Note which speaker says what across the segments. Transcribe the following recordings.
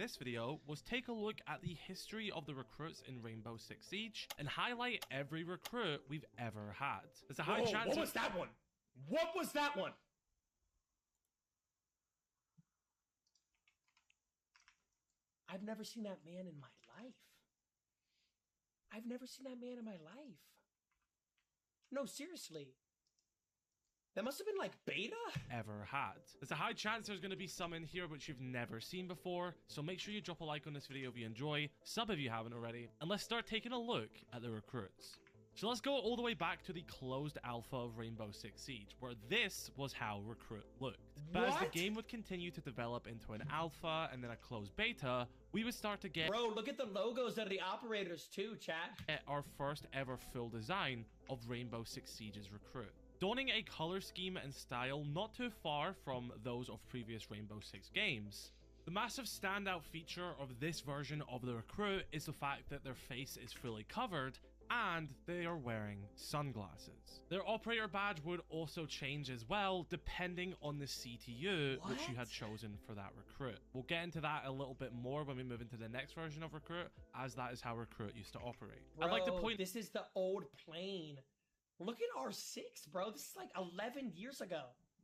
Speaker 1: this video was take a look at the history of the recruits in Rainbow Six Siege and highlight every recruit we've ever had. There's a high chance.
Speaker 2: What was that one? What was that one? I've never seen that man in my life. I've never seen that man in my life. No, seriously. That must have been like beta?
Speaker 1: Ever had. There's a high chance there's going to be some in here which you've never seen before, so make sure you drop a like on this video if you enjoy, sub if you haven't already, and let's start taking a look at the recruits. So let's go all the way back to the closed alpha of Rainbow Six Siege, where this was how Recruit looked. But as the game would continue to develop into an alpha and then a closed beta, we would start to get—
Speaker 2: Bro, look at the logos of the operators too, chat.
Speaker 1: Our first ever full design of Rainbow Six Siege's Recruit. Donning a color scheme and style not too far from those of previous Rainbow Six games. The massive standout feature of this version of the Recruit is the fact that their face is fully covered and they are wearing sunglasses. Their operator badge would also change as well depending on the CTU which you had chosen for that recruit. We'll get into that a little bit more when we move into the next version of Recruit, as that is how Recruit used to operate.
Speaker 2: Bro,
Speaker 1: I'd like to point—
Speaker 2: this is the old plane. Look at R6, bro. This is like 11 years ago.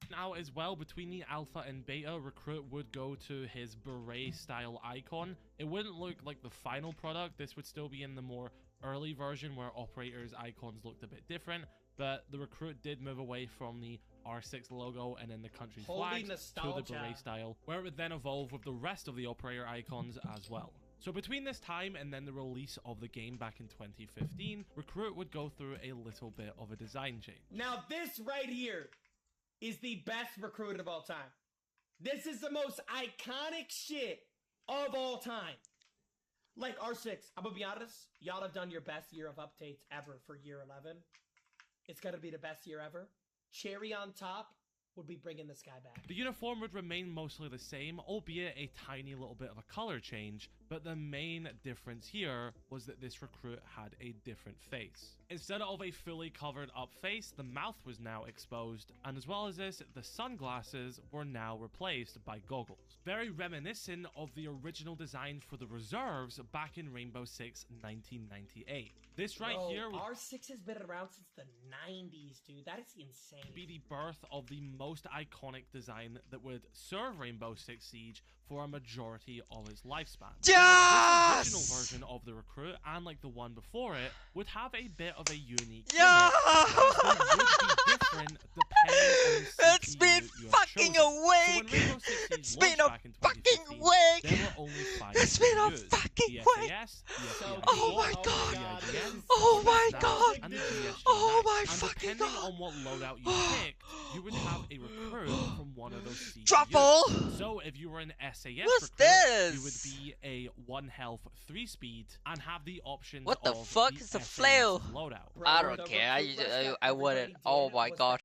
Speaker 1: Now as well, between the alpha and beta, Recruit would go to his beret style icon. It wouldn't look like the final product. This would still be in the more early version where operators icons looked a bit different, but the Recruit did move away from the R6 logo and then the country flag to the beret style, where it would then evolve with the rest of the operator icons as well. So between this time and then the release of the game back in 2015, Recruit would go through a little bit of a design change. Now
Speaker 2: this right here is the best Recruit of all time. This is the most iconic shit of all time. Like R6, I'm gonna be honest, y'all have done your best year of updates ever for year 11. It's gonna be the best year ever. Cherry on top would be bringing this guy back.
Speaker 1: The uniform would remain mostly the same, albeit a tiny little bit of a color change, but the main difference here was that this recruit had a different face. Instead of a fully covered up face, the mouth was now exposed, and as well as this, the sunglasses were now replaced by goggles. Very reminiscent of the original design for the reserves back in Rainbow Six 1998. This right here would—
Speaker 2: R6 has been around since the 90s, dude. That is insane.
Speaker 1: Be the birth of the most iconic design that would serve Rainbow Six Siege for a majority of its lifespan.
Speaker 3: Yes!
Speaker 1: The original version of the Recruit, and like the one before it, would have a bit of a unique
Speaker 3: Yeah!
Speaker 1: gimmick. It would be different depending on the
Speaker 3: It's been
Speaker 1: CPU you have
Speaker 3: fucking
Speaker 1: chosen.
Speaker 3: a week!
Speaker 1: So when Rainbow Six Siege
Speaker 3: It's
Speaker 1: launched
Speaker 3: been a
Speaker 1: back in
Speaker 3: fucking
Speaker 1: 2015,
Speaker 3: week!
Speaker 1: there were only 5
Speaker 3: It's been a
Speaker 1: CPUs.
Speaker 3: fucking
Speaker 1: the
Speaker 3: week!
Speaker 1: SAS, the FBI,
Speaker 3: Oh my
Speaker 1: the
Speaker 3: god!
Speaker 1: IDM,
Speaker 3: Oh
Speaker 1: the
Speaker 3: my
Speaker 1: SNAP,
Speaker 3: god!
Speaker 1: and the DSG.
Speaker 3: Oh my
Speaker 1: And
Speaker 3: fucking
Speaker 1: depending
Speaker 3: god!
Speaker 1: on what loadout you picked, you would have a recruit from one of those CPUs.
Speaker 3: Truffle!
Speaker 1: So if you were an SAS
Speaker 3: What's
Speaker 1: recruit,
Speaker 3: this?
Speaker 1: you would be a 1 health 3 speed and have the option
Speaker 3: What the
Speaker 1: of
Speaker 3: fuck
Speaker 1: the
Speaker 3: is the
Speaker 1: SAS
Speaker 3: flail?
Speaker 1: loadout.
Speaker 3: I don't care. I wouldn't. Oh my god.